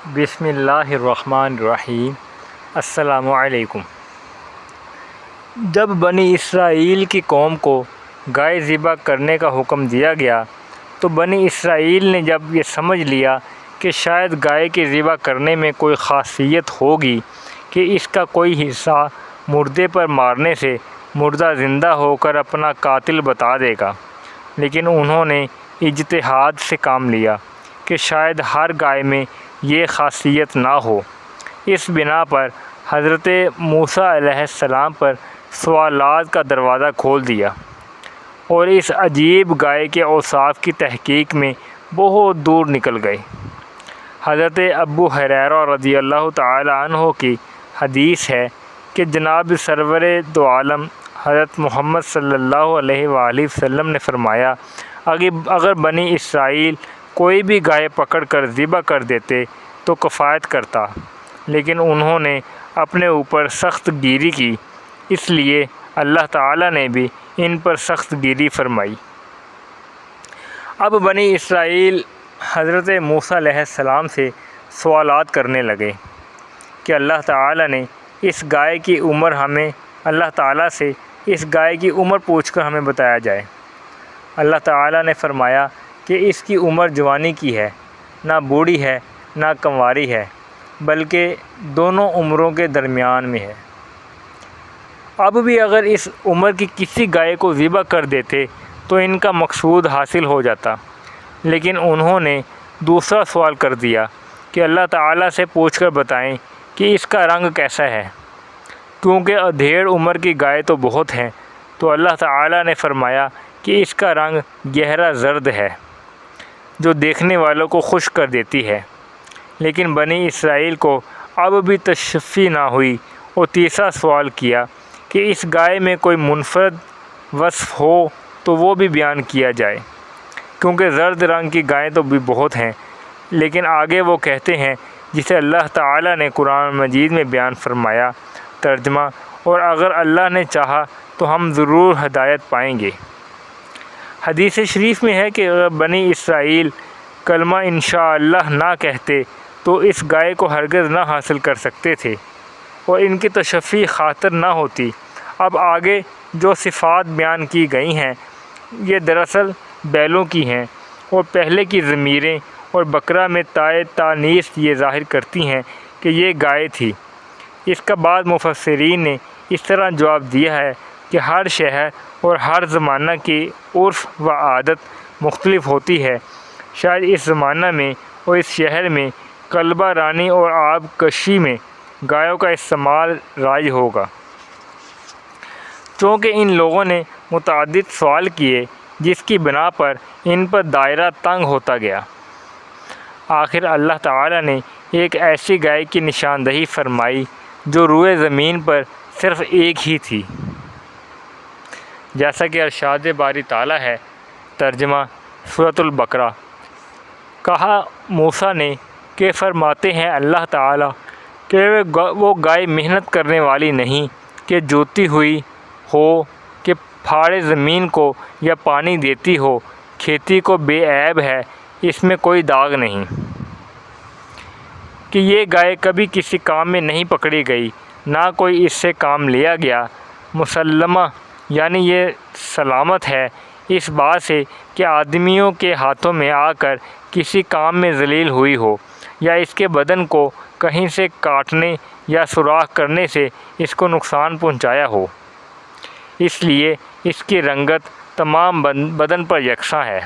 بسم اللہ الرحمن الرحیم۔ السلام علیکم۔ جب بنی اسرائیل کی قوم کو گائے ذبح کرنے کا حکم دیا گیا تو بنی اسرائیل نے جب یہ سمجھ لیا کہ شاید گائے کے ذبح کرنے میں کوئی خاصیت ہوگی کہ اس کا کوئی حصہ مردے پر مارنے سے مردہ زندہ ہو کر اپنا قاتل بتا دے گا، لیکن انہوں نے اجتہاد سے کام لیا کہ شاید ہر گائے میں یہ خاصیت نہ ہو۔ اس بنا پر حضرت موسیٰ علیہ السلام پر سوالات کا دروازہ کھول دیا اور اس عجیب گائے کے اوصاف کی تحقیق میں بہت دور نکل گئے۔ حضرت ابو ہریرہ رضی اللہ تعالی عنہ کی حدیث ہے کہ جناب سرور دو عالم حضرت محمد صلی اللہ علیہ وآلہ وسلم نے فرمایا، اگر بنی اسرائیل کوئی بھی گائے پکڑ کر ذبح کر دیتے تو کفایت کرتا، لیکن انہوں نے اپنے اوپر سخت گیری کی، اس لیے اللہ تعالیٰ نے بھی ان پر سخت گیری فرمائی۔ اب بنی اسرائیل حضرت موسیٰ علیہ السلام سے سوالات کرنے لگے کہ اللہ تعالیٰ سے اس گائے کی عمر پوچھ کر ہمیں بتایا جائے۔ اللہ تعالیٰ نے فرمایا کہ اس کی عمر جوانی کی ہے، نہ بوڑھی ہے نہ کنواری ہے، بلکہ دونوں عمروں کے درمیان میں ہے۔ اب بھی اگر اس عمر کی کسی گائے کو ذبح کر دیتے تو ان کا مقصود حاصل ہو جاتا، لیکن انہوں نے دوسرا سوال کر دیا کہ اللہ تعالیٰ سے پوچھ کر بتائیں کہ اس کا رنگ کیسا ہے، کیونکہ ادھیڑ عمر کی گائے تو بہت ہیں۔ تو اللہ تعالیٰ نے فرمایا کہ اس کا رنگ گہرا زرد ہے جو دیکھنے والوں کو خوش کر دیتی ہے۔ لیکن بنی اسرائیل کو اب بھی تشفی نہ ہوئی اور تیسرا سوال کیا کہ اس گائے میں کوئی منفرد وصف ہو تو وہ بھی بیان کیا جائے، کیونکہ زرد رنگ کی گائیں تو بھی بہت ہیں۔ لیکن آگے وہ کہتے ہیں جسے اللہ تعالیٰ نے قرآن مجید میں بیان فرمایا، ترجمہ: اور اگر اللہ نے چاہا تو ہم ضرور ہدایت پائیں گے۔ حدیث شریف میں ہے کہ اگر بنی اسرائیل کلمہ انشاءاللہ نہ کہتے تو اس گائے کو ہرگز نہ حاصل کر سکتے تھے اور ان کی تشفی خاطر نہ ہوتی۔ اب آگے جو صفات بیان کی گئی ہیں یہ دراصل بیلوں کی ہیں، اور پہلے کی ضمیریں اور بقرہ میں تائے تانیث یہ ظاہر کرتی ہیں کہ یہ گائے تھی۔ اس کا بعض مفسرین نے اس طرح جواب دیا ہے کہ ہر شہر اور ہر زمانہ کی عرف و عادت مختلف ہوتی ہے، شاید اس زمانہ میں اور اس شہر میں کلبہ رانی اور آب کشی میں گایوں کا استعمال رائج ہوگا۔ چونکہ ان لوگوں نے متعدد سوال کیے جس کی بنا پر ان پر دائرہ تنگ ہوتا گیا، آخر اللہ تعالیٰ نے ایک ایسی گائے کی نشاندہی فرمائی جو روئے زمین پر صرف ایک ہی تھی، جیسا کہ ارشاد باری تعالیٰ ہے، ترجمہ: سورۃ البقرہ۔ کہا موسیٰ نے کہ فرماتے ہیں اللہ تعالیٰ کہ وہ گائے محنت کرنے والی نہیں کہ جوتی ہوئی ہو کہ پھاڑے زمین کو یا پانی دیتی ہو، کھیتی کو بے عیب ہے، اس میں کوئی داغ نہیں، کہ یہ گائے کبھی کسی کام میں نہیں پکڑی گئی، نہ کوئی اس سے کام لیا گیا، مسلمہ یعنی یہ سلامت ہے اس بات سے کہ آدمیوں کے ہاتھوں میں آ کر کسی کام میں ذلیل ہوئی ہو، یا اس کے بدن کو کہیں سے کاٹنے یا سوراخ کرنے سے اس کو نقصان پہنچایا ہو، اس لیے اس کی رنگت تمام بدن پر یکساں ہے۔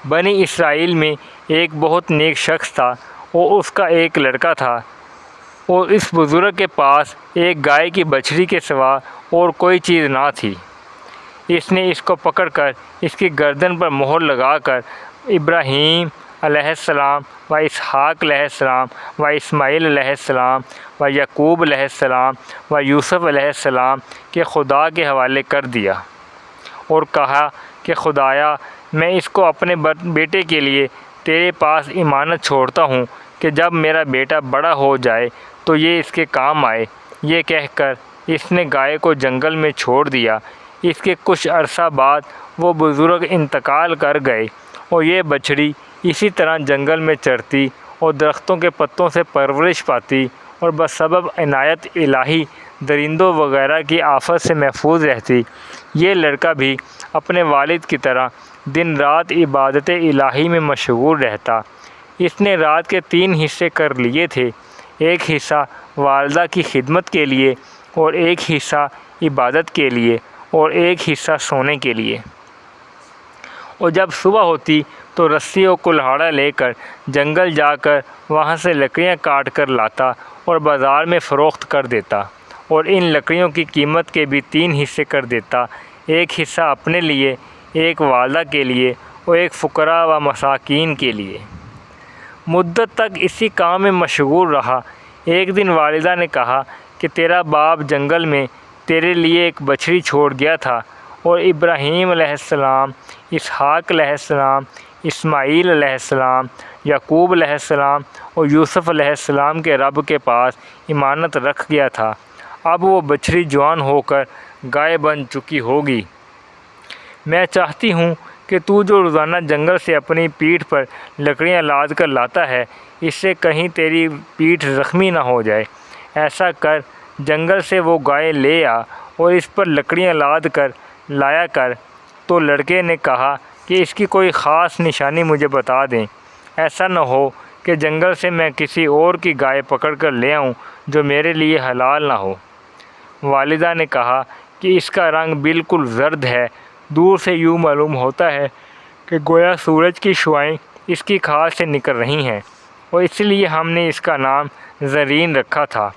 بنی اسرائیل میں ایک بہت نیک شخص تھا اور اس کا ایک لڑکا تھا، اور اس بزرگ کے پاس ایک گائے کی بچڑی کے سوا اور کوئی چیز نہ تھی۔ اس نے اس کو پکڑ کر اس کی گردن پر مہر لگا کر ابراہیم علیہ السلام و اسحاق علیہ السلام و اسماعیل علیہ السلام و یعقوب علیہ السلام و یوسف علیہ السلام کے خدا کے حوالے کر دیا اور کہا کہ خدایا، میں اس کو اپنے بیٹے کے لیے تیرے پاس امانت چھوڑتا ہوں کہ جب میرا بیٹا بڑا ہو جائے تو یہ اس کے کام آئے۔ یہ کہہ کر اس نے گائے کو جنگل میں چھوڑ دیا۔ اس کے کچھ عرصہ بعد وہ بزرگ انتقال کر گئے اور یہ بچڑی اسی طرح جنگل میں چرتی اور درختوں کے پتوں سے پرورش پاتی اور بسبب عنایت الہی درندوں وغیرہ کی آفت سے محفوظ رہتی۔ یہ لڑکا بھی اپنے والد کی طرح دن رات عبادت الہی میں مشغول رہتا۔ اس نے رات کے 3 حصے کر لیے تھے، ایک حصہ والدہ کی خدمت کے لیے اور ایک حصہ عبادت کے لیے اور ایک حصہ سونے کے لیے۔ اور جب صبح ہوتی تو رسی اور کلہاڑا لے کر جنگل جا کر وہاں سے لکڑیاں کاٹ کر لاتا اور بازار میں فروخت کر دیتا، اور ان لکڑیوں کی قیمت کے بھی 3 حصے کر دیتا، ایک حصہ اپنے لیے، ایک والدہ کے لیے اور ایک فقراء و مساکین کے لیے۔ مدت تک اسی کام میں مشغول رہا۔ ایک دن والدہ نے کہا کہ تیرا باپ جنگل میں تیرے لیے ایک بچڑی چھوڑ گیا تھا، اور ابراہیم علیہ السلام، اسحاق علیہ السلام، اسماعیل علیہ السلام، یعقوب علیہ السلام اور یوسف علیہ السلام کے رب کے پاس امانت رکھ گیا تھا۔ اب وہ بچڑی جوان ہو کر گائے بن چکی ہوگی۔ میں چاہتی ہوں کہ تو جو روزانہ جنگل سے اپنی پیٹھ پر لکڑیاں لاد کر لاتا ہے، اس سے کہیں تیری پیٹھ زخمی نہ ہو جائے۔ ایسا کر، جنگل سے وہ گائے لے آ اور اس پر لکڑیاں لاد کر لایا کر۔ تو لڑکے نے کہا کہ اس کی کوئی خاص نشانی مجھے بتا دیں، ایسا نہ ہو کہ جنگل سے میں کسی اور کی گائے پکڑ کر لے آؤں جو میرے لیے حلال نہ ہو۔ والدہ نے کہا کہ اس کا رنگ بالکل زرد ہے، دور سے یوں معلوم ہوتا ہے کہ گویا سورج کی شعاعیں اس کی کھال سے نکل رہی ہیں، اور اس لیے ہم نے اس کا نام زرین رکھا تھا۔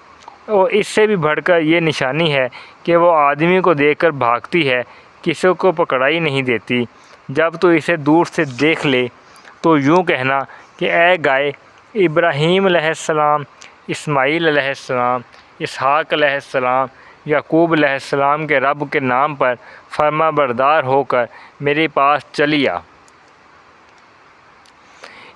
اور اس سے بھی بڑھ کر یہ نشانی ہے کہ وہ آدمی کو دیکھ کر بھاگتی ہے، کسی کو پکڑائی نہیں دیتی۔ جب تو اسے دور سے دیکھ لے تو یوں کہنا کہ اے گائے، ابراہیم علیہ السلام، اسماعیل علیہ السلام، اسحاق علیہ السلام، یعقوب علیہ السلام کے رب کے نام پر فرما بردار ہو کر میرے پاس چلی آ۔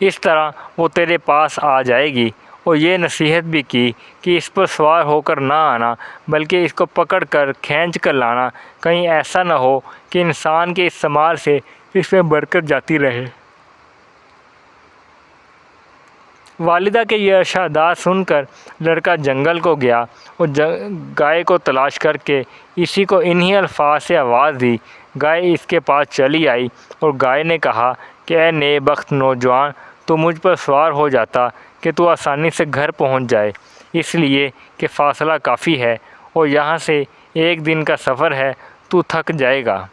اس طرح وہ تیرے پاس آ جائے گی۔ اور یہ نصیحت بھی کی کہ اس پر سوار ہو کر نہ آنا، بلکہ اس کو پکڑ کر کھینچ کر لانا، کہیں ایسا نہ ہو کہ انسان کے استعمال سے اس میں برکت جاتی رہے۔ والدہ کے یہ ارشادات سن کر لڑکا جنگل کو گیا اور گائے کو تلاش کر کے اسی کو انہی الفاظ سے آواز دی۔ گائے اس کے پاس چلی آئی اور گائے نے کہا کہ اے نیک بخت نوجوان، تو مجھ پر سوار ہو جاتا کہ تو آسانی سے گھر پہنچ جائے، اس لیے کہ فاصلہ کافی ہے اور یہاں سے 1 دن کا سفر ہے، تو تھک جائے گا۔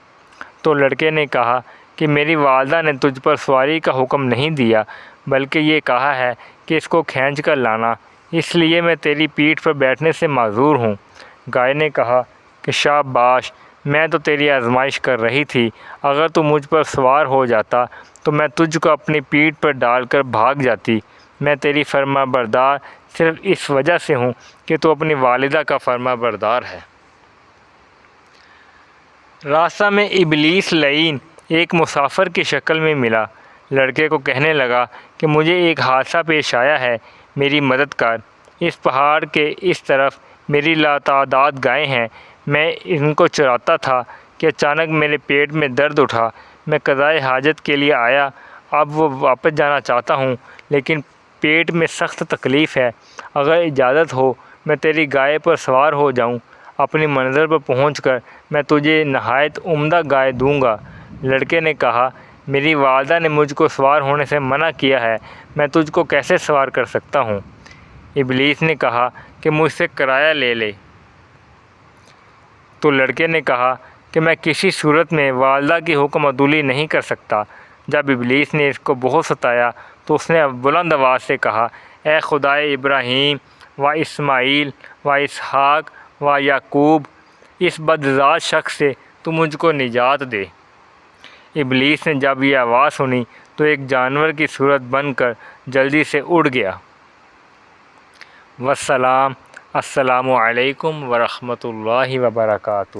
تو لڑکے نے کہا کہ میری والدہ نے تجھ پر سواری کا حکم نہیں دیا، بلکہ یہ کہا ہے کہ اس کو کھینچ کر لانا، اس لیے میں تیری پیٹھ پر بیٹھنے سے معذور ہوں۔ گائے نے کہا کہ شاباش، میں تو تیری آزمائش کر رہی تھی، اگر تو مجھ پر سوار ہو جاتا تو میں تجھ کو اپنی پیٹھ پر ڈال کر بھاگ جاتی۔ میں تیری فرما بردار صرف اس وجہ سے ہوں کہ تو اپنی والدہ کا فرما بردار ہے۔ راستہ میں ابلیس لعین ایک مسافر کی شکل میں ملا۔ لڑکے کو کہنے لگا کہ مجھے ایک حادثہ پیش آیا ہے، میری مدد کر۔ اس پہاڑ کے اس طرف میری لاتعداد گائیں ہیں، میں ان کو چراتا تھا کہ اچانک میرے پیٹ میں درد اٹھا۔ میں قضائے حاجت کے لیے آیا، اب وہ واپس جانا چاہتا ہوں، لیکن پیٹ میں سخت تکلیف ہے۔ اگر اجازت ہو میں تیری گائے پر سوار ہو جاؤں، اپنی منزل پر پہنچ کر میں تجھے نہایت عمدہ گائے دوں گا۔ لڑکے نے کہا میری والدہ نے مجھ کو سوار ہونے سے منع کیا ہے، میں تجھ کو کیسے سوار کر سکتا ہوں؟ ابلیس نے کہا کہ مجھ سے کرایہ لے لے۔ تو لڑکے نے کہا کہ میں کسی صورت میں والدہ کی حکم عدولی نہیں کر سکتا۔ جب ابلیس نے اس کو بہت ستایا تو اس نے بلند آواز سے کہا اے خدائے ابراہیم و اسماعیل و اسحاق و یعقوب، اس بدذات شخص سے تو مجھ کو نجات دے۔ ابلیس نے جب یہ آواز سنی تو ایک جانور کی صورت بن کر جلدی سے اڑ گیا۔ والسلام، السلام علیکم ورحمۃ اللہ وبرکاتہ۔